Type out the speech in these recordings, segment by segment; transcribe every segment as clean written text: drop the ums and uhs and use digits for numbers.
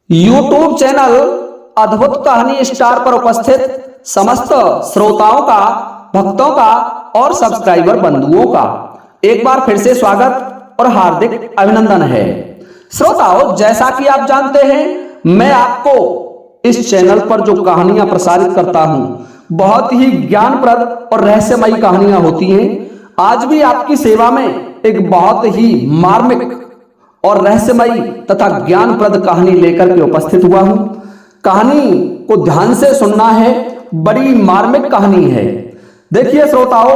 YouTube channel अद्भुत कहानी star पर उपस्थित समस्त श्रोताओं का, भक्तों का और सब्सक्राइबर बंधुओं का एक बार फिर से स्वागत और हार्दिक अभिनंदन है। श्रोताओं, जैसा कि आप जानते हैं, मैं आपको इस चैनल पर जो कहानियां प्रसारित करता हूं, बहुत ही ज्ञानप्रद और रहस्यमयी कहानियां होती हैं। आज भी आपकी सेवा में एक बहुत ही मार्मिक और रहस्यमयी तथा ज्ञानप्रद कहानी लेकर के उपस्थित हुआ हूं। कहानी को ध्यान से सुनना है, बड़ी मार्मिक कहानी है। देखिए श्रोताओं,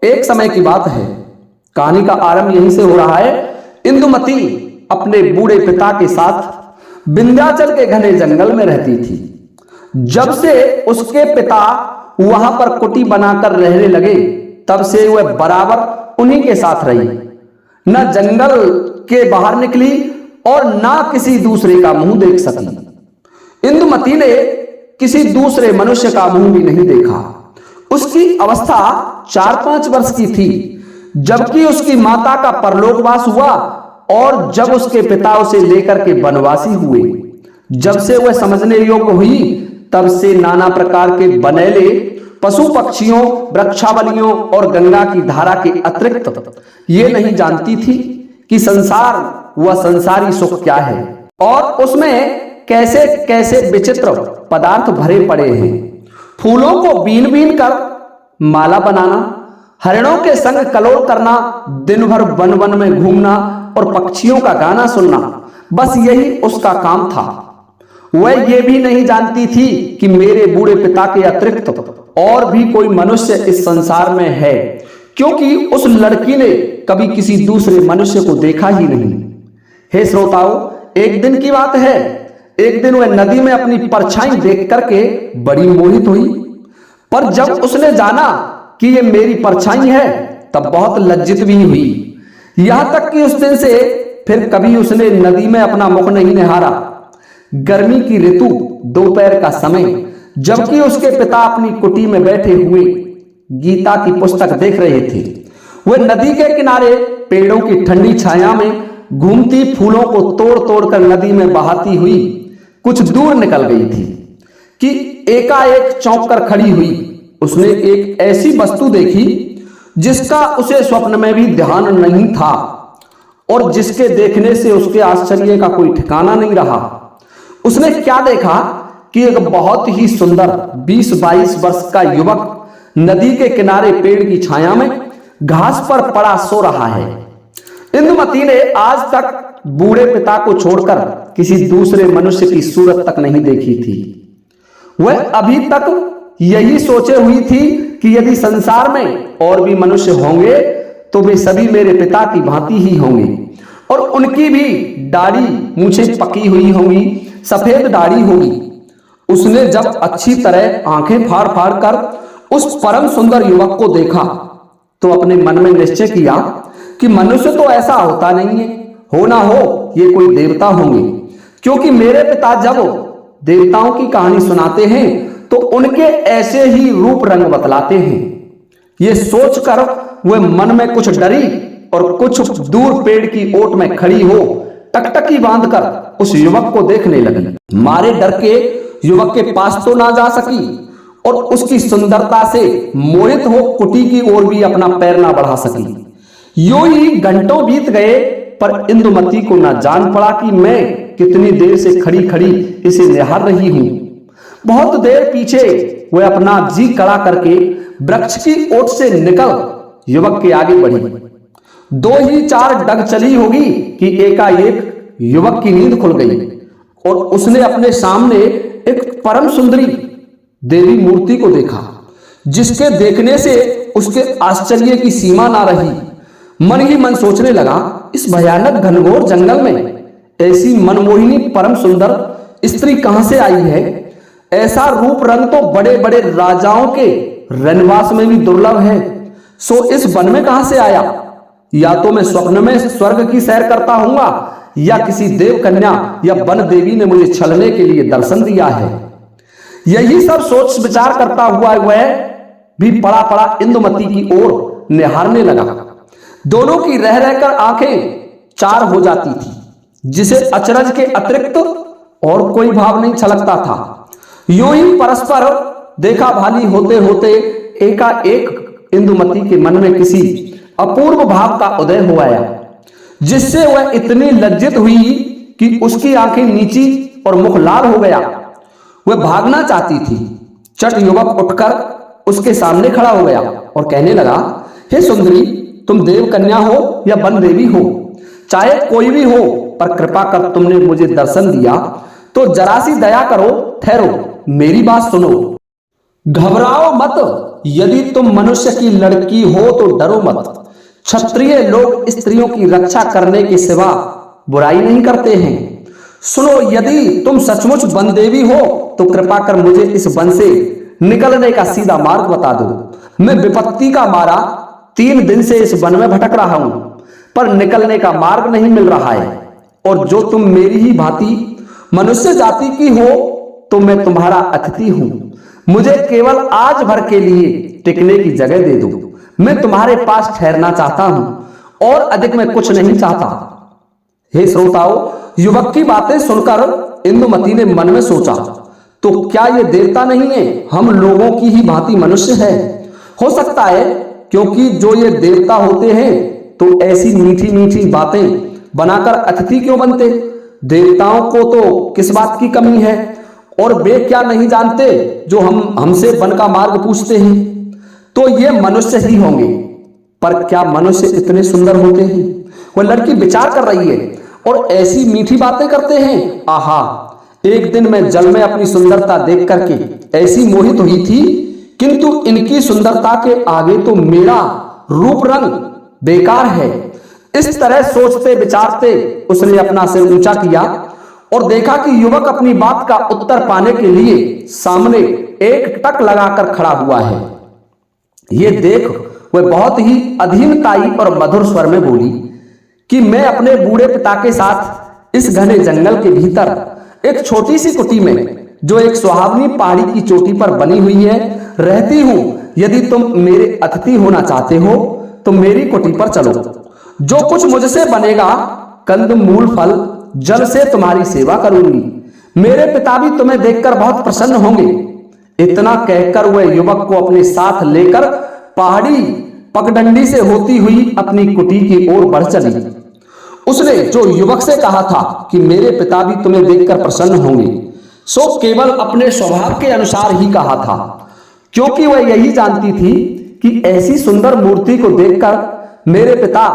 एक समय की बात है। कहानी का आरंभ यहीं से हो रहा है। इंदुमती अपने बूढ़े पिता के साथ विंध्याचल के घने जंगल में रहती थी। जब से उसके पिता वहां पर कुटी बनाकर रहने लगे, तब से वह बराबर उन्हीं के साथ रही। न जंगल के बाहर निकली और ना किसी दूसरे का मुंह देख सकी। इंदुमती ने किसी दूसरे मनुष्य का मुंह भी नहीं देखा। उसकी अवस्था 4-5 वर्ष की थी, जबकि उसकी माता का परलोकवास हुआ और जब उसके पिता उसे लेकर के वनवासी हुए। जब से वह समझने योग्य हुई, तब से नाना प्रकार के बनेले पशु पक्षियों, वृक्षावलियों और गंगा की धारा के अतिरिक्त ये नहीं जानती थी कि संसार व संसारी सुख क्या है और उसमें कैसे कैसे विचित्र पदार्थ भरे पड़े हैं। फूलों को बीन बीन कर माला बनाना, हरिणों के संग कलोल करना, दिन भर वन वन में घूमना और पक्षियों का गाना सुनना, बस यही उसका काम था। वह ये भी नहीं जानती थी कि मेरे बूढ़े पिता के अतिरिक्त और भी कोई मनुष्य इस संसार में है, क्योंकि उस लड़की ने कभी किसी दूसरे मनुष्य को देखा ही नहीं। हे श्रोताओं, एक दिन की बात है। एक दिन वह नदी में अपनी परछाई देख करके बड़ी मोहित हुई, पर जब उसने जाना कि ये मेरी परछाई है, तब बहुत लज्जित भी हुई। यहां तक कि उस दिन से फिर कभी उसने नदी में अपना मुख नहीं निहारा। गर्मी की ऋतु, दोपहर का समय, जबकि उसके पिता अपनी कुटी में बैठे हुए गीता की पुस्तक देख रहे थे, वह नदी के किनारे पेड़ों की ठंडी छाया में घूमती, फूलों को तोड़ तोड़ कर नदी में बहाती हुई कुछ दूर निकल गई थी कि एकाएक चौंक कर खड़ी हुई। उसने एक ऐसी वस्तु देखी जिसका उसे स्वप्न में भी ध्यान नहीं था और जिसके देखने से उसके आश्चर्य का कोई ठिकाना नहीं रहा। उसने क्या देखा कि एक बहुत ही सुंदर 20-22 वर्ष का युवक नदी के किनारे पेड़ की छाया में घास पर पड़ा सो रहा है। इंदुमती ने आज तक बूढ़े पिता को छोड़कर किसी दूसरे मनुष्य की सूरत तक नहीं देखी थी। वह अभी तक यही सोचे हुई थी कि यदि संसार में और भी मनुष्य होंगे तो वे सभी मेरे पिता की भांति ही होंगे और उनकी भी दाढ़ी मूछें पकी हुई होंगी, सफेद दाढ़ी होगी। उसने जब अच्छी तरह आंखें फाड़ फाड़ कर उस परम सुंदर युवक को देखा, तो अपने मन में निश्चय किया कि मनुष्य तो ऐसा होता नहीं है, हो ना हो ये कोई देवता होंगे, क्योंकि मेरे पिता जब देवताओं की कहानी सुनाते हैं तो उनके ऐसे ही रूप रंग बतलाते हैं। ये सोचकर वह मन में कुछ डरी और कुछ दूर पेड़ की ओट में खड़ी हो टकटकी बांधकर उस युवक को देखने लगी। मारे डर के युवक के पास तो ना जा सकी और उसकी सुंदरता से मोहित हो कुटी की ओर भी अपना पैर ना बढ़ा सकी। यूं ही घंटों बीत गए, पर इंदुमती को ना जान पड़ा कि मैं कितनी देर से खड़ी खड़ी इसे निहार रही हूं। बहुत देर पीछे वह अपना जी कड़ा करके वृक्ष की ओट से निकल युवक के आगे बढ़ी। 2-4 डग चली होगी कि एकाएक युवक की नींद खुल गई और उसने अपने सामने एक परम सुंदरी देवी मूर्ति को देखा, जिसके देखने से उसके आश्चर्य की सीमा ना रही। मन ही मन सोचने लगा, इस भयानक घनघोर जंगल में ऐसी मनमोहिनी परम सुंदर स्त्री कहां से आई है? ऐसा रूप रंग तो बड़े बड़े राजाओं के रनवास में भी दुर्लभ है, सो इस वन में कहां से आया? या तो मैं स्वप्न में स्वर्ग की सैर करता हूंगा, या किसी देव कन्या या वन देवी ने मुझे छलने के लिए दर्शन दिया है। यही सब सोच विचार करता हुआ वह भी पड़ा पड़ा इंदुमती की ओर निहारने लगा। दोनों की रह रहकर आंखें चार हो जाती थी, जिसे अचरज के अतिरिक्त और कोई भाव नहीं छलकता था। यूं ही परस्पर देखा भाली होते होते एकाएक इंदुमती के मन में किसी अपूर्व भाव का उदय हो आया, जिससे वह इतनी लज्जित हुई कि उसकी आंखें नीची और मुख लाल हो गया। वह भागना चाहती थी। चट युवक उठकर उसके सामने खड़ा हो गया और कहने लगा, हे सुंदरी, तुम देव कन्या हो या वन देवी हो, चाहे कोई भी हो, पर कृपा कर तुमने मुझे दर्शन दिया तो जरा सी दया करो, ठहरो, मेरी बात सुनो। घबराओ मत। यदि तुम मनुष्य की लड़की हो तो डरो मत। क्षत्रिय लोग स्त्रियों की रक्षा करने के सिवा बुराई नहीं करते हैं। सुनो, यदि तुम सचमुच वन देवी हो तो कृपा कर मुझे इस वन से निकलने का सीधा मार्ग बता दो। मैं विपत्ति का मारा 3 दिन से इस वन में भटक रहा हूं, पर निकलने का मार्ग नहीं मिल रहा है। और जो तुम मेरी ही भांति मनुष्य जाति की हो तो मैं तुम्हारा अतिथि हूं। मुझे केवल आज भर के लिए टिकने की जगह दे दो। मैं तुम्हारे पास ठहरना चाहता हूं और अधिक मैं कुछ नहीं चाहता। हे श्रोताओं, युवक की बातें सुनकर इंदुमती ने मन में सोचा, तो क्या ये देवता नहीं है, हम लोगों की ही भांति मनुष्य है? हो सकता है, क्योंकि जो ये देवता होते हैं तो ऐसी मीठी मीठी बातें बनाकर अतिथि क्यों बनते? देवताओं को तो किस बात की कमी है, और वे क्या नहीं जानते जो हमसे वन का मार्ग पूछते हैं? तो ये मनुष्य ही होंगे। पर क्या मनुष्य इतने सुंदर होते हैं? वह लड़की विचार कर रही है और ऐसी मीठी बातें करते हैं। आहा, एक दिन मैं जल में अपनी सुंदरता देख करके ऐसी मोहित हुई थी, किंतु इनकी सुंदरता के आगे तो मेरा रूप रंग बेकार है। इस तरह सोचते विचारते उसने अपना सिर ऊंचा किया और देखा कि युवक अपनी बात का उत्तर पाने के लिए सामने एक टक लगाकर खड़ा हुआ है। ये देख वह बहुत ही अधीनताई और मधुर स्वर में बोली कि मैं अपने बूढ़े पिता के साथ इस घने जंगल के भीतर एक छोटी सी कुटी में, जो एक सुहावनी पहाड़ी की चोटी पर बनी हुई है, रहती हूं। यदि तुम मेरे अतिथि होना चाहते हो तो मेरी कुटी पर चलो। जो कुछ मुझसे बनेगा, कंद मूल फल जल से तुम्हारी सेवा करूंगी। मेरे पिता भी तुम्हें देखकर बहुत प्रसन्न होंगे। इतना कहकर वह युवक को अपने साथ लेकर पहाड़ी पगडंडी से होती हुई अपनी कुटी की ओर बढ़ चली। उसने जो युवक से कहा था कि मेरे पिता भी तुम्हें देखकर प्रसन्न होंगे, सो केवल अपने स्वभाव के अनुसार ही कहा था, क्योंकि वह यही जानती थी कि ऐसी सुंदर मूर्ति को देखकर मेरे पिता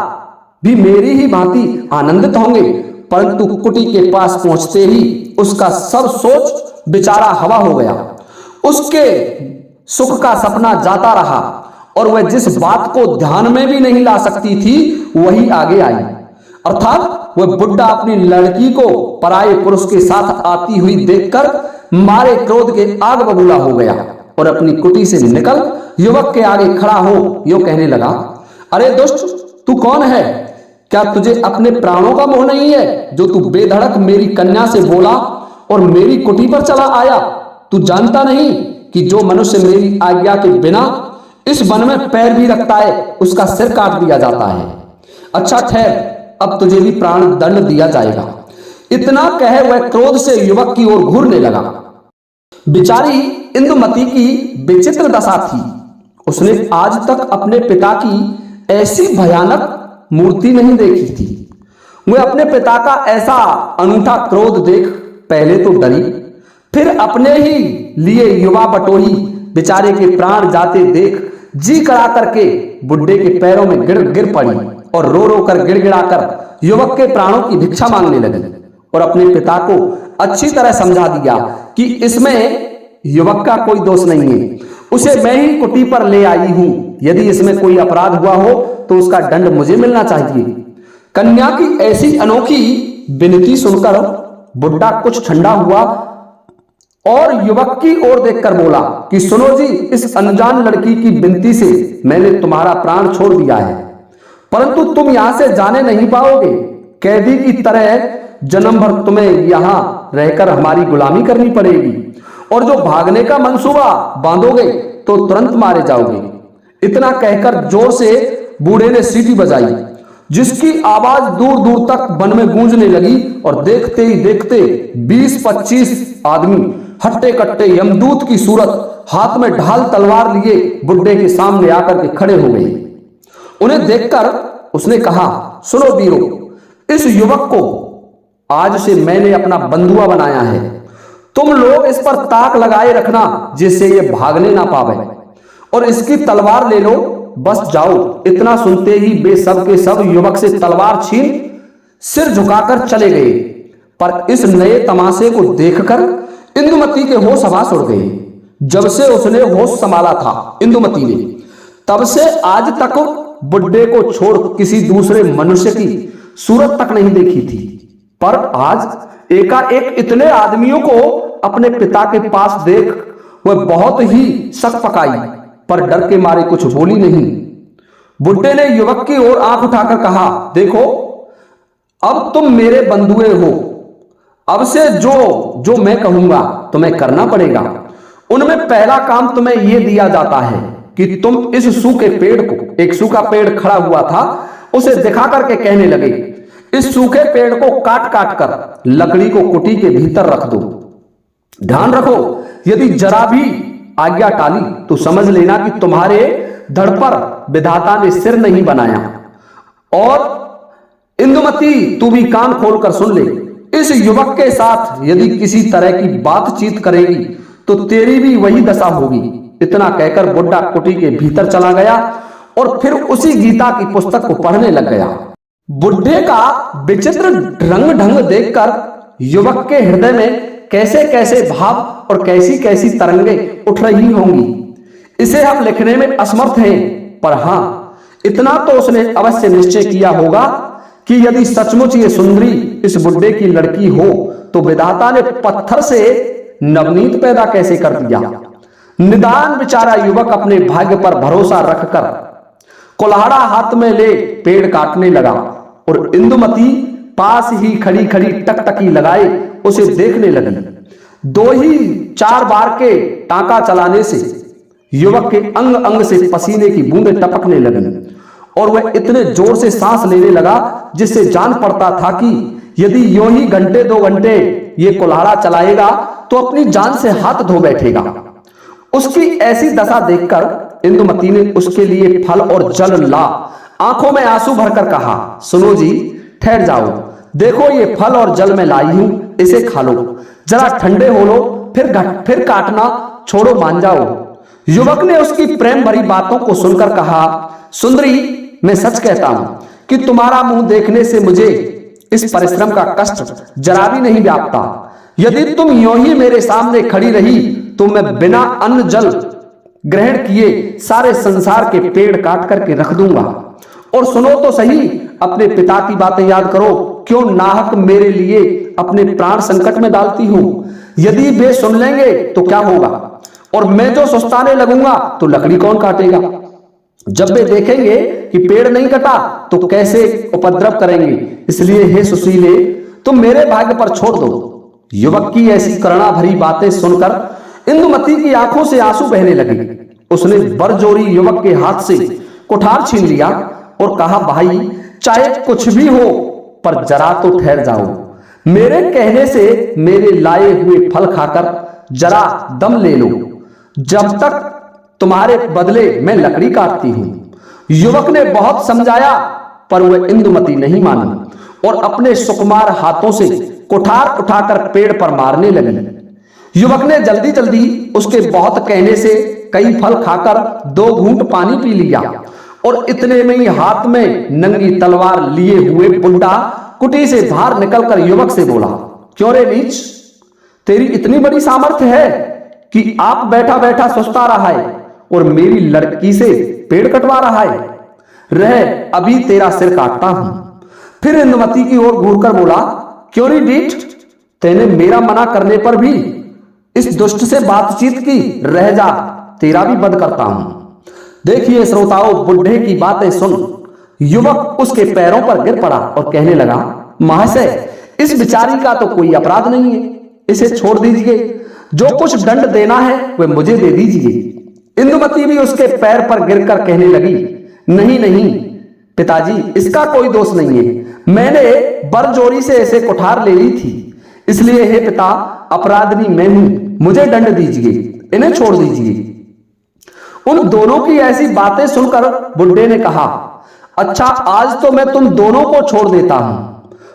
भी मेरी ही भांति आनंदित होंगे। परंतु कुटी के पास पहुंचते ही उसका सब सोच बेचारा हवा हो गया। उसके सुख का सपना जाता रहा और वह जिस बात को ध्यान में भी नहीं ला सकती थी वही आगे आई। अर्थात वह बुड्ढा अपनी लड़की को पराये पुरुष के साथ आती हुई देखकर मारे क्रोध के आग बबूला हो गया और अपनी कुटी से निकल युवक के आगे खड़ा हो यो कहने लगा, अरे दुष्ट, तू कौन है? क्या तुझे अपने प्राणों का मोह नहीं है, जो तू बेधड़क मेरी कन्या से बोला और मेरी कुटी पर चला आया? तू जानता नहीं कि जो मनुष्य मेरी आज्ञा के बिना इस वन में पैर भी रखता है उसका सिर काट दिया जाता है। अच्छा ठहर, अब तुझे भी प्राण दंड दिया जाएगा। इतना कहे वह क्रोध से युवक की ओर घूरने लगा। बेचारी इंदुमती की विचित्र दशा थी। उसने आज तक अपने पिता की ऐसी भयानक मूर्ति नहीं देखी थी। वह अपने पिता का ऐसा अनूठा क्रोध देख पहले तो डरी, फिर अपने ही लिए युवा बटोही बेचारे के प्राण जाते देख जी कड़ा करके बुड्ढे के पैरों में गिर पड़ी और रो रो कर गिड़गिड़ाकर युवक के प्राणों की भिक्षा मांगने लगी और अपने पिता को अच्छी तरह समझा दिया कि इसमें युवक का कोई दोष नहीं है, उसे मैं ही कुटी पर ले आई हूं। यदि इसमें कोई अपराध हुआ हो तो उसका दंड मुझे मिलना चाहिए। कन्या की ऐसी अनोखी विनती सुनकर बुड्ढा कुछ ठंडा हुआ और युवक की ओर देखकर बोला कि सुनो जी, इस अनजान लड़की की विनती से मैंने तुम्हारा प्राण छोड़ दिया है, परंतु तुम यहां से जाने नहीं पाओगे। कैदी की तरह जन्म भर तुम्हें यहां रहकर हमारी गुलामी करनी पड़ेगी और जो भागने का मंसूबा बांधोगे तो तुरंत मारे जाओगे। इतना कहकर जोर से बूढ़े ने सीटी बजाई। जिसकी आवाज दूर दूर तक वन में गूंजने लगी। और देखते ही देखते 20-25 आदमी हट्टे कट्टे यमदूत की सूरत हाथ में ढाल तलवार लिए बुड्ढे के सामने आकर के खड़े हो गए। उन्हें देखकर उसने कहा, सुनो वीरों, इस युवक को आज से मैंने अपना बंधुआ बनाया है। तुम लोग इस पर ताक लगाए रखना जिससे ये भागने ना पावे, और इसकी तलवार ले लो, बस जाओ। इतना सुनते ही वे सब के सब युवक से तलवार छीन सिर झुकाकर चले गए। पर इस नए तमाशे को देखकर इंदुमती के होश हवास उड़ गए। जब से उसने होश संभाला था इंदुमती ने, तब से आज तक बुड्ढे को छोड़ किसी दूसरे मनुष्य की सूरत तक नहीं देखी थी। पर आज एकाएक इतने आदमियों को अपने पिता के पास देख वह बहुत ही शक पकाई, पर डर के मारे कुछ बोली नहीं। बुड्ढे ने युवक की ओर आंख उठाकर कहा, देखो अब तुम मेरे बंधुए हो। अब से जो जो मैं कहूंगा तुम्हें करना पड़ेगा। उनमें पहला काम तुम्हें यह दिया जाता है कि तुम इस सूखे पेड़ को, एक सूखा पेड़ खड़ा हुआ था, उसे दिखा करके कहने लगे, इस सूखे पेड़ को काट काट कर लकड़ी को कुटी के भीतर रख दो। ध्यान रखो, यदि जरा भी आज्ञा टाली तो समझ लेना कि तुम्हारे धड़ पर विधाता ने सिर नहीं बनाया। और इंदुमती, तू भी कान खोलकर सुन ले, इस युवक के साथ यदि किसी तरह की बातचीत करेगी तो तेरी भी वही दशा होगी। इतना कहकर बुड्ढा कुटी के भीतर चला गया और फिर उसी गीता की पुस्तक को पढ़ने लग गया। बुड्ढे का विचित्र रंग ढंग देखकर युवक के हृदय में कैसे कैसे भाव और कैसी कैसी तरंगे उठ रही होंगी, इसे हम लिखने में असमर्थ हैं। पर हां, इतना तो उसने अवश्य निश्चय किया होगा कि यदि सचमुच ये सुंदरी इस बुड्ढे की लड़की हो तो विधाता ने पत्थर से नवनीत पैदा कैसे कर दिया। निदान बेचारा युवक अपने भाग्य पर भरोसा रखकर कुल्हाड़ा हाथ में ले पेड़ काटने लगा, और इंदुमती पास ही खड़ी खड़ी टकटकी लगाए उसे देखने लगी। 2-4 बार के टांका चलाने से युवक के अंग अंग से पसीने की बूंदें टपकने लगी, और वह इतने जोर से सांस लेने लगा जिससे जान पड़ता था कि यदि यूं ही घंटे 2 घंटे ये कुल्हाड़ा चलाएगा तो अपनी जान से हाथ धो बैठेगा। उसकी ऐसी दशा देखकर इंदुमती ने उसके लिए फल और जल ला आंखों में आंसू भरकर कहा, सुनो जी, ठहर जाओ, देखो ये फल और जल मैं लाई हूं, इसे खा लो, जरा ठंडे हो लो, फिर काटना छोड़ो, मान जाओ। युवक ने उसकी प्रेम भरी बातों को सुनकर कहा, सुंदरी, मैं सच कहता हूं कि तुम्हारा मुंह देखने से मुझे इस परिश्रम का कष्ट जरा भी नहीं व्यापता। यदि तुम यूं ही मेरे सामने खड़ी रही तो मैं बिना अन्न जल ग्रहण किए सारे संसार के पेड़ काट करके रख दूंगा। और सुनो तो सही, अपने पिता की बातें याद करो, क्यों नाहक मेरे लिए अपने प्राण संकट में डालती हूं। यदि वे सुन लेंगे तो क्या होगा, और मैं जो सुस्ताने लगूंगा तो लकड़ी कौन काटेगा। जब वे देखेंगे कि पेड़ नहीं कटा तो कैसे उपद्रव करेंगे। इसलिए हे सुशीले, तुम मेरे भाग्य पर छोड़ दो। युवक की ऐसी करुणा भरी बातें सुनकर इंदुमती की आंखों से आंसू बहने लगे। उसने बरजोरी युवक के हाथ से कुठार छीन लिया और कहा, भाई, चाहे कुछ भी हो पर जरा तो ठहर जाओ। मेरे कहने से मेरे लाए हुए फल खाकर जरा दम ले लो, जब तक तुम्हारे बदले मैं लकड़ी काटती हूं। युवक ने बहुत समझाया पर वह इंदुमती नहीं मानी और अपने सुकुमार हाथों से कुठार उठाकर पेड़ पर मारने लगी। युवक ने जल्दी जल्दी उसके बहुत कहने से कई फल खाकर 2 घूंट पानी पी लिया, और इतने में ही हाथ में नंगी तलवार लिए हुए बुड्ढा कुटी से बाहर निकलकर युवक से बोला, क्यों रे नीच, तेरी इतनी बड़ी सामर्थ्य है कि आप बैठा बैठा सुस्ता रहा है और मेरी लड़की से पेड़ कटवा रहा है। रह, अभी तेरा सिर काटता हूं। फिर इंदुमती की ओर घूरकर बोला, क्यों रे डीठ, तेने मेरा मना करने पर भी इस दुष्ट से बातचीत की। रह जा, तेरा भी वध करता हूं। देखिए श्रोताओं, बुड्ढे की बातें सुन युवक उसके पैरों पर गिर पड़ा और कहने लगा, महाशय, इस बिचारी का तो कोई अपराध नहीं है, इसे छोड़ दीजिए। जो कुछ दंड देना है वह मुझे दे दीजिए। इंदुमती भी उसके पैर पर गिरकर कहने लगी, नहीं नहीं, पिताजी, इसका कोई दोष नहीं है, मैंने बरजोरी से ऐसे कुठार ले ली थी, इसलिए हे पिता, अपराधी मैं हूं, मुझे दंड दीजिए, इन्हें छोड़ दीजिए। उन दोनों की ऐसी बातें सुनकर बुड्ढे ने कहा, अच्छा, आज तो मैं तुम दोनों को छोड़ देता हूं,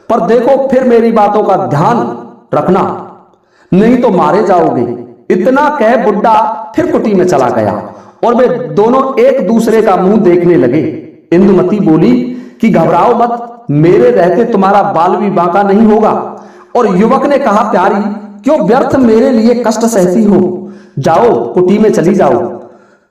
पर देखो फिर मेरी बातों का ध्यान रखना, नहीं तो मारे जाओगे। इतना कह बुड्ढा फिर कुटी में चला गया और वे दोनों एक दूसरे का मुंह देखने लगे। इंदुमती बोली कि घबराओ मत, मेरे रहते तुम्हारा बाल भी बांका नहीं होगा। और युवक ने कहा, प्यारी, क्यों व्यर्थ मेरे लिए कष्ट सहती हो, जाओ कुटी में चली जाओ।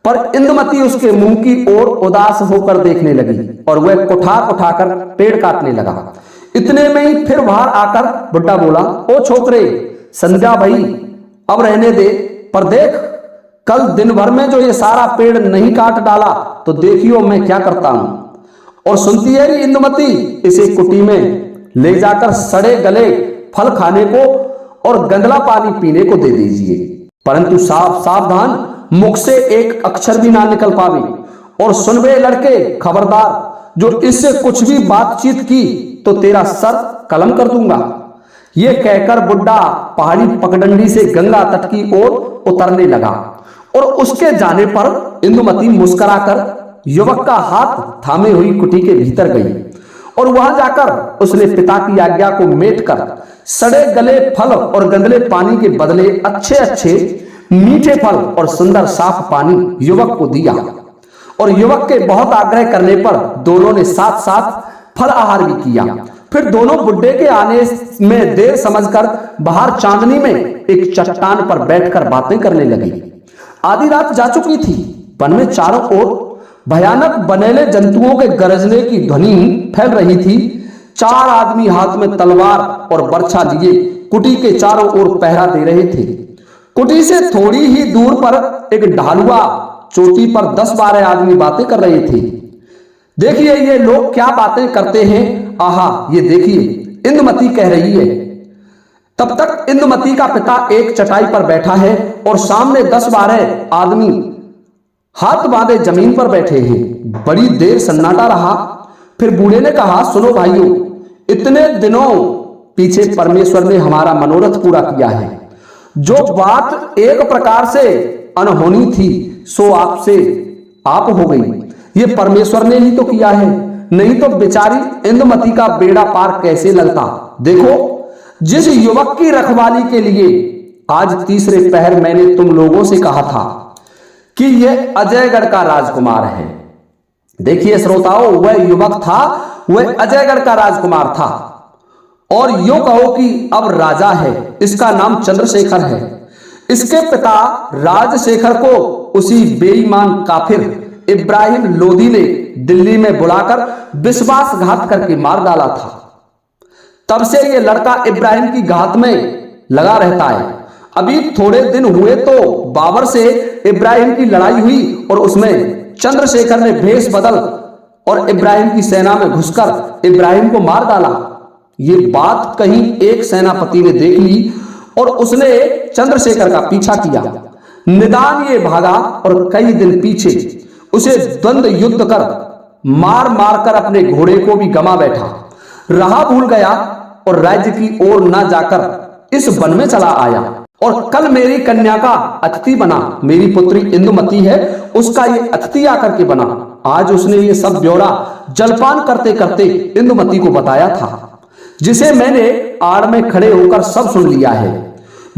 पर इंदुमती उसके मुंह की ओर उदास होकर देखने लगी और वह कुठार उठाकर पेड़ काटने लगा। इतने में ही फिर बाहर आकर बुड्ढा बोला, ओ छोकरे, संध्या भई, अब रहने दे, पर देख, कल दिन भर में जो ये सारा पेड़ नहीं काट डाला तो देखियो मैं क्या करता हूं। और सुनती है इंदुमती, इसे कुटी में ले जाकर सड़े गले फल खाने को और गंदला पानी पीने को दे दीजिए, परंतु सावधान, मुख से एक अक्षर भी ना निकल पावे। और सुन बे लड़के, खबरदार, जो इससे कुछ भी बातचीत की तो तेरा सर कलम कर दूंगा। ये कहकर बुड्ढा पहाड़ी पगडंडी से गंगा तट की ओर उतरने लगा और उसके जाने पर इंदुमती मुस्कुराकर युवक का हाथ थामे हुई कुटी के भीतर गई और वहां जाकर उसने पिता की आज्ञा को मेट कर सड़े गले फल और गंदले पानी के बदले अच्छे अच्छे मीठे फल और सुंदर साफ पानी युवक को दिया। और युवक के बहुत आग्रह करने पर दोनों ने साथ साथ फल आहार भी किया। फिर दोनों बुड्ढे के आने में देर समझकर बाहर चांदनी में एक चट्टान पर बैठकर बातें करने लगी। आधी रात जा चुकी थी। वन में चारों ओर भयानक बनेले जंतुओं के गरजने की ध्वनि फैल रही थी। 4 आदमी हाथ में तलवार और बर्छा लिए कुटी के चारों ओर पहरा दे रहे थे। कुटी से थोड़ी ही दूर पर एक ढालुआ चोटी पर 10-12 आदमी बातें कर रहे थे। देखिए ये लोग क्या बातें करते हैं, आहा, ये देखिए, इंदुमती कह रही है। तब तक इंदुमती का पिता एक चटाई पर बैठा है और सामने 10-12 आदमी हाथ बांधे जमीन पर बैठे हैं। बड़ी देर सन्नाटा रहा। फिर बूढ़े ने कहा, सुनो भाइयों, इतने दिनों पीछे परमेश्वर ने हमारा मनोरथ पूरा किया है। जो बात एक प्रकार से अनहोनी थी सो आपसे आप हो गई। ये परमेश्वर ने ही तो किया है, नहीं तो बेचारी इंदुमती का बेड़ा पार कैसे लगता। देखो, जिस युवक की रखवाली के लिए आज तीसरे पहर मैंने तुम लोगों से कहा था कि यह अजयगढ़ का राजकुमार है। देखिए श्रोताओं, वह युवक था, वह अजयगढ़ का राजकुमार था और यूं कहो कि अब राजा है। इसका नाम चंद्रशेखर है। इसके पिता राजशेखर को उसी बेईमान काफिर इब्राहिम लोधी ने दिल्ली में बुलाकर विश्वासघात करके मार डाला था। तब से यह लड़का इब्राहिम की घात में लगा रहता है। अभी थोड़े दिन हुए तो बाबर से इब्राहिम की लड़ाई हुई और उसमें चंद्रशेखर ने भेष बदल और इब्राहिम की सेना में घुसकर इब्राहिम को मार डाला। ये बात कहीं एक सेनापति ने देख ली और उसने चंद्रशेखर का पीछा किया। निदान ये भागा और कई दिन पीछे उसे द्वंद्व युद्ध कर मार मार कर अपने घोड़े को भी गमा बैठा। राह भूल गया और राज्य की ओर न जाकर इस वन में चला आया और कल मेरी कन्या का अतिथि बना। मेरी पुत्री इंदुमती है, उसका ये अतिथि आकर के बना। आज उसने ये सब ब्यौरा जलपान करते करते इंदुमती को बताया था, जिसे मैंने आड़ में खड़े होकर सब सुन लिया है।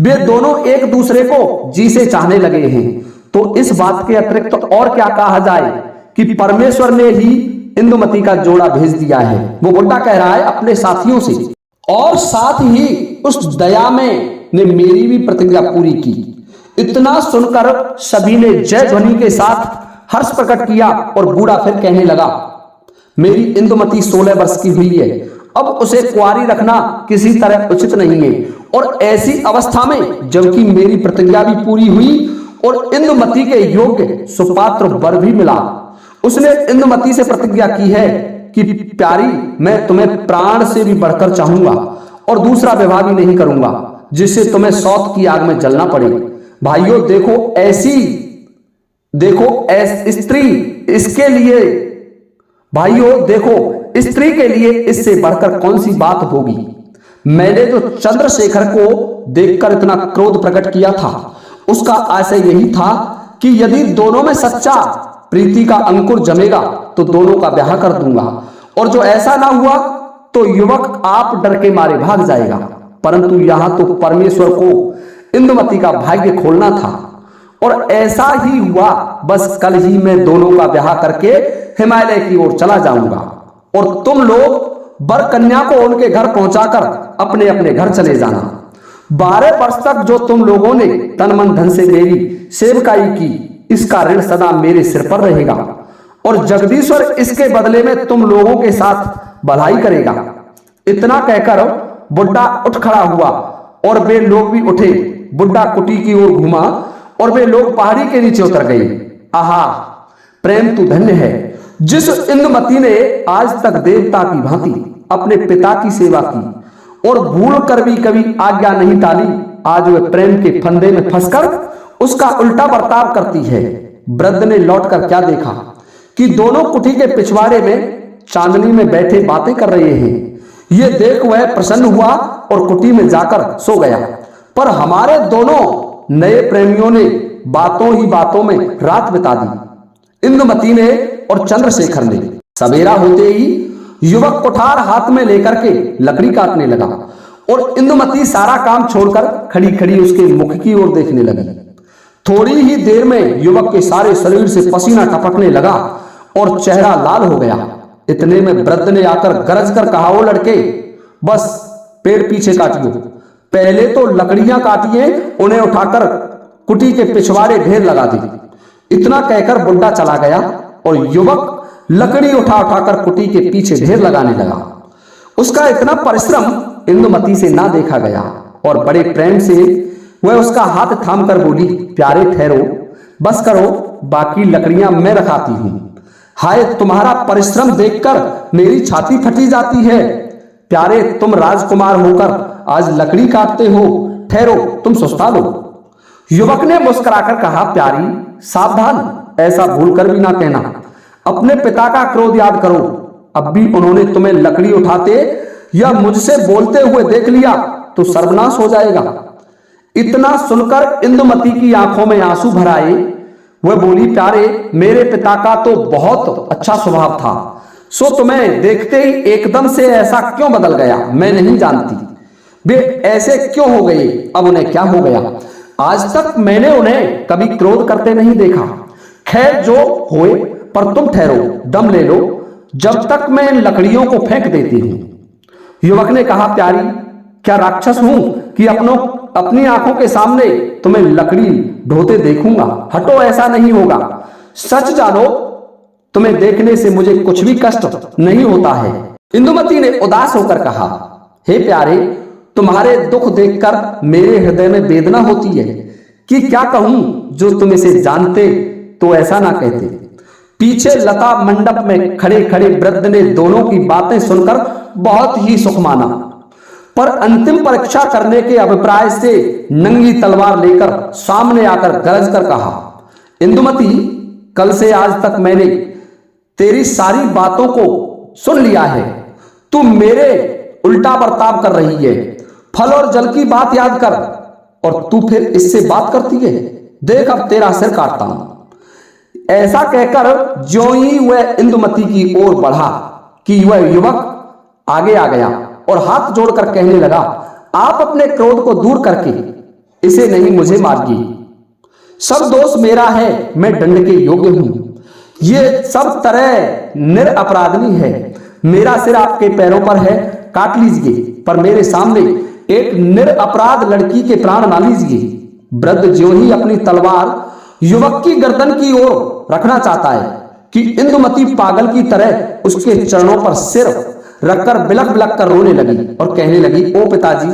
वे दोनों एक दूसरे को जी से चाहने लगे हैं। तो इस बात के अतिरिक्त तो और क्या कहा जाए कि परमेश्वर ने ही इंदुमती का जोड़ा भेज दिया है। वो बुड्ढा कह रहा है अपने साथियों से, और साथ ही उस दया में ने मेरी भी प्रतिज्ञा पूरी की। इतना सुनकर सभी ने जय ध्वनि के साथ हर्ष प्रकट किया और बूढ़ा फिर कहने लगा, मेरी इंदुमती 16 वर्ष की हुई है, अब उसे कुंवारी रखना किसी तरह उचित नहीं है। और ऐसी अवस्था में जबकि मेरी प्रतिज्ञा भी पूरी हुई और इंदुमती के योग्य सुपात्र वर भी मिला, उसने इंदुमती से प्रतिज्ञा की है कि प्यारी, मैं तुम्हें प्राण से भी बढ़कर चाहूंगा और दूसरा विवाह भी नहीं करूंगा जिससे तुम्हें सौत की आग में जलना पड़े। भाइयों देखो, ऐसी स्त्री इसके लिए भाइयों देखो, स्त्री के लिए इससे बढ़कर कौन सी बात होगी। मैंने जो चंद्रशेखर को देखकर इतना क्रोध प्रकट किया था, उसका आशय यही था कि यदि दोनों में सच्चा प्रीति का अंकुर जमेगा तो दोनों का ब्याह कर दूंगा, और जो ऐसा ना हुआ तो युवक आप डर के मारे भाग जाएगा। परंतु यहां तो परमेश्वर को इंदुमती का भाग्य खोलना था, और ऐसा ही हुआ। बस कल ही मैं दोनों का ब्याह करके हिमालय की ओर चला जाऊंगा, और तुम लोग वर कन्या को उनके घर पहुंचाकर अपने अपने घर चले जाना। 12 वर्ष तक जो तुम लोगों ने तन मन धन से मेरी सेवकाई की, इसका ऋण सदा मेरे सिर पर रहेगा, और जगदीश्वर इसके बदले में तुम लोगों के साथ भलाई करेगा। इतना कहकर बुड्ढा उठ खड़ा हुआ, और वे लोग भी उठे। बुड्ढा कुटी की ओर घूमा, और वे लोग पहाड़ी के नीचे उतर गए। आहा, प्रेम तू धन्य है, जिस इंदुमती ने आज तक देवता की भांति अपने पिता की सेवा की और भूल कर भी कभी आज्ञा नहीं टाली। आज वह प्रेम के फंदे में फंसकर उसका उल्टा बर्ताव करती है। वृद्ध ने लौटकर क्या देखा कि दोनों कुटी के पिछवाड़े में चांदनी में बैठे बातें कर रहे हैं। ये देख वह प्रसन्न हुआ और कुटी में जाकर सो गया। पर हमारे दोनों नए प्रेमियों ने बातों ही बातों में रात बिता दी, इंदुमती ने और चंद्रशेखर ने। सवेरा होते ही युवक कुठार हाथ में लेकर के लकड़ी काटने लगा, और इंदुमती सारा काम छोड़कर खड़ी खड़ी उसके मुख की ओर देखने लगी। थोड़ी ही देर में युवक के सारे शरीर से पसीना टपकने लगा और चेहरा लाल हो गया। इतने में वृद्ध ने आकर गरज कर कहा, ओ लड़के, बस पेड़ पीछे काटियो, पहले तो लकड़ियां काटिए, उन्हें उठाकर कुटी के पिछवाड़े ढेर लगा दी। इतना कहकर बुड्ढा चला गया, और युवक लकड़ी उठा उठाकर कुटी के पीछे ढेर लगाने लगा। उसका इतना परिश्रम इंदुमती से ना देखा गया, और बड़े प्रेम से वह उसका हाथ थाम कर बोली, प्यारे ठहरो, बस करो, बाकी लकड़ियां मैं रखाती हूं। हाय, तुम्हारा परिश्रम देखकर मेरी छाती फटी जाती है। प्यारे, तुम राजकुमार होकर आज लकड़ी काटते हो, ठहरो, तुम सुस्ता लो। युवक ने मुस्कुराकर कहा, प्यारी सावधान, ऐसा भूलकर भी ना कहना। अपने पिता का क्रोध याद करो। अब भी उन्होंने तुम्हें लकड़ी उठाते या मुझसे बोलते हुए देख लिया तो सर्वनाश हो जाएगा। इतना सुनकर इंदुमती की आंखों में आंसू भर आए। वह बोली, प्यारे, मेरे पिता का तो बहुत अच्छा स्वभाव था, सो तुम्हें देखते ही एकदम से ऐसा क्यों बदल गया, मैं नहीं जानती। वे ऐसे क्यों हो गए, अब उन्हें क्या हो गया? आज तक मैंने उन्हें कभी क्रोध करते नहीं देखा। खैर, जो होए, पर तुम ठहरो, दम ले लो, जब तक मैं इन लकड़ियों को फेंक देती हूं। युवक ने कहा, प्यारी, क्या राक्षस हूं कि अपनी आंखों के सामने तुम्हें लकड़ी ढोते देखूंगा? हटो, ऐसा नहीं होगा। सच जानो, तुम्हें देखने से मुझे कुछ भी कष्ट नहीं होता है। इंदुमती ने उदास होकर कहा, हे प्यारे, तुम्हारे दुख देखकर मेरे हृदय में वेदना होती है कि क्या कहूं। जो तुम इसे जानते तो ऐसा ना कहते। पीछे लता मंडप में खड़े खड़े वृद्ध ने दोनों की बातें सुनकर बहुत ही सुख माना, पर अंतिम परीक्षा करने के अभिप्राय से नंगी तलवार लेकर सामने आकर गरज कर कहा, इंदुमती, कल से आज तक मैंने तेरी सारी बातों को सुन लिया है। तू मेरे उल्टा बर्ताव कर रही है। फल और जल की बात याद कर, और तू फिर इससे बात करती है। देख, अब तेरा सिर काटता हूं। ऐसा कहकर ज्यों ही वह इंदुमती की ओर बढ़ा कि वह युवक आगे आ गया और हाथ जोड़कर कहने लगा, आप अपने क्रोध को दूर करके इसे नहीं मुझे मारिए। सब दोष मेरा है, मैं दंड के योग्य हूं। ये सब तरह निरपराधनी है। मेरा सिर आपके पैरों पर है, काट लीजिए, पर मेरे सामने एक निरपराध लड़की के प्राण ना लीजिए। वृद्ध ज्यों ही अपनी तलवार युवक की गर्दन की ओर रखना चाहता है कि इंदुमती पागल की तरह उसके चरणों पर सिर रखकर बिलख बिलख कर रोने लगी और कहने लगी, ओ पिताजी,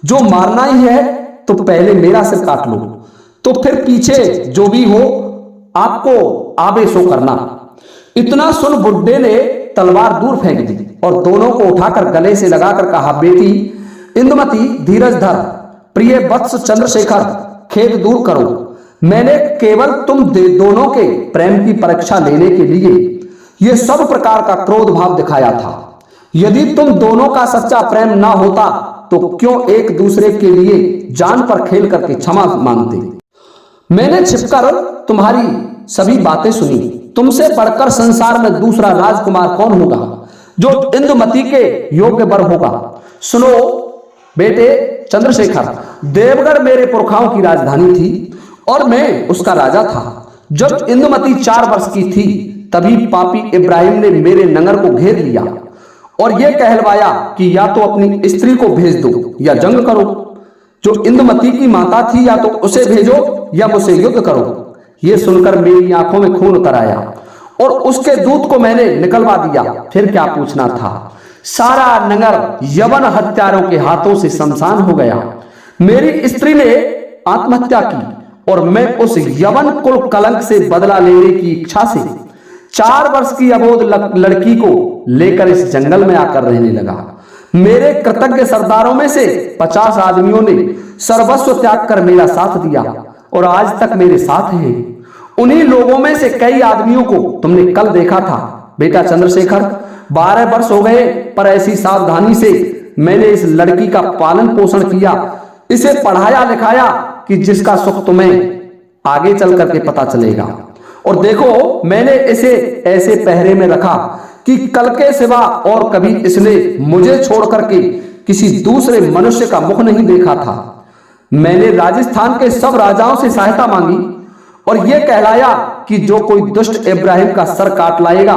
जो मारना ही है तो पहले मेरा सिर काट लो, तो फिर पीछे जो भी हो आपको आबे सो करना। इतना सुन बुड्ढे ने तलवार दूर फेंक दी और दोनों को उठाकर गले से लगाकर कहा, बेटी इंदुमती, धीरज धर। प्रिय वत्स चंद्रशेखर, खेद दूर करो। मैंने केवल तुम दोनों के प्रेम की परीक्षा लेने के लिए ये सब प्रकार का क्रोध भाव दिखाया था। यदि तुम दोनों का सच्चा प्रेम ना होता तो क्यों एक दूसरे के लिए जान पर खेल करके क्षमा मांगते। मैंने छिपकर तुम्हारी सभी बातें सुनी। तुमसे बढ़कर संसार में दूसरा राजकुमार कौन होगा जो इंदुमती के योग्य वर होगा। सुनो बेटे चंद्रशेखर, देवगढ़ मेरे पुरखाओं की राजधानी थी और मैं उसका राजा था। जब इंदुमती 4 वर्ष की थी तभी पापी इब्राहिम ने मेरे नगर को घेर लिया और यह कहलवाया कि या तो अपनी स्त्री को भेज दो या जंग करो। जो इंदुमती की माता थी या तो उसे भेजो या मुझसे युद्ध करो। यह सुनकर मेरी आंखों में खून उतर आया और उसके दूत को मैंने निकलवा दिया। फिर क्या पूछना था। सारा नगर यवन हत्यारों के हाथों से शमशान हो गया। मेरी स्त्री ने आत्महत्या की और मैं उस यवन कुल कलंक से बदला लेने की इच्छा से 4 वर्ष की अबोध लड़की को लेकर इस जंगल में आकर रहने लगा। मेरे कृतज्ञ सरदारों में से 50 आदमियों ने सर्वस्व त्याग कर मेरा साथ दिया और आज तक मेरे साथ हैं। उन्हीं लोगों में से कई आदमियों को तुमने कल देखा था। बेटा चंद्रशेखर, 12 वर्ष हो गए पर ऐसी सावधानी से मैंने इस लड़की का पालन पोषण किया, इसे पढ़ाया लिखाया कि जिसका सुख तुम्हें आगे चल करके पता चलेगा। और देखो मैंने इसे ऐसे पहरे में रखा कि कल के सिवा और कभी इसने मुझे छोड़ करके किसी दूसरे मनुष्य का मुख नहीं देखा था। मैंने राजस्थान के सब राजाओं से सहायता मांगी और यह कहलाया कि जो कोई दुष्ट इब्राहिम का सर काट लाएगा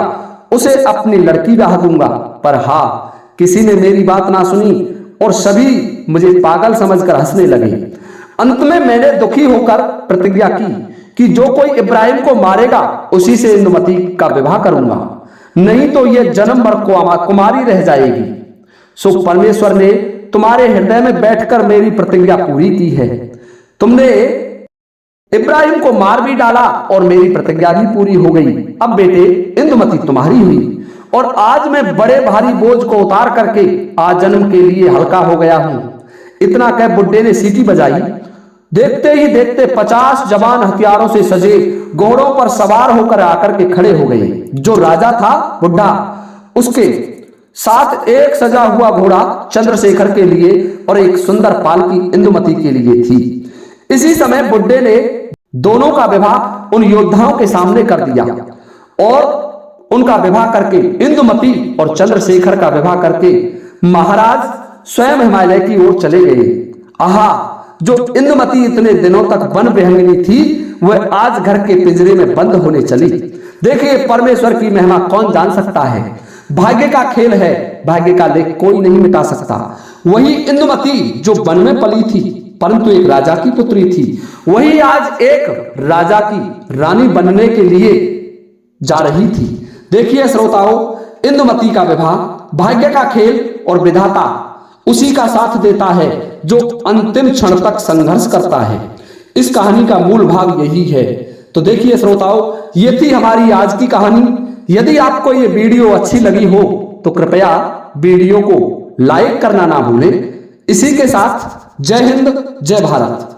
उसे अपनी लड़की ब्याह दूंगा। पर हाँ, किसी ने मेरी बात ना सुनी और सभी मुझे पागल समझकर हंसने लगे। अंत में मैंने दुखी होकर प्रतिज्ञा की कि जो कोई इब्राहिम को मारेगा उसी से इंदुमती का विवाह करूंगा, नहीं तो यह जन्म भर कुमारी रह जाएगी। सो परमेश्वर ने तुम्हारे हृदय में बैठकर मेरी प्रतिज्ञा पूरी की है। तुमने इब्राहिम को मार भी डाला और मेरी प्रतिज्ञा भी पूरी हो गई। अब बेटे इंदुमती तुम्हारी हुई और आज मैं बड़े भारी बोझ को उतार करके आज जन्म के लिए हल्का हो गया हूं। इतना कह बुड्ढे ने सीटी बजाई। देखते ही देखते 50 जवान हथियारों से सजे घोड़ों पर सवार होकर आकर के खड़े हो गए। जो राजा था बुड्ढा, उसके साथ एक सजा हुआ घोड़ा चंद्रशेखर के लिए और एक सुंदर पालकी इंदुमती के लिए थी। इसी समय बुड्ढे ने दोनों का विवाह उन योद्धाओं के सामने कर दिया और उनका विवाह करके इंदुमती और चंद्रशेखर का विवाह करके महाराज स्वयं हिमालय की ओर चले गए। आहा, जो इंदुमती इतने दिनों तक वन विहंगिनी थी वह आज घर के पिंजरे में बंद होने चली। देखिए परमेश्वर की महिमा कौन जान सकता है। भाग्य का खेल है, भाग्य का लेख कोई नहीं मिटा सकता। वही इंदुमती जो वन में पली थी परंतु एक राजा की पुत्री थी, वही आज एक राजा की रानी बनने के लिए जा रही थी। देखिए श्रोताओं, इंदुमती का विवाह भाग्य का खेल और विधाता उसी का साथ देता है जो अंतिम क्षण तक संघर्ष करता है। इस कहानी का मूल भाग यही है। तो देखिए श्रोताओं, ये थी हमारी आज की कहानी। यदि आपको ये वीडियो अच्छी लगी हो तो कृपया वीडियो को लाइक करना ना भूलें। इसी के साथ जय हिंद, जय भारत।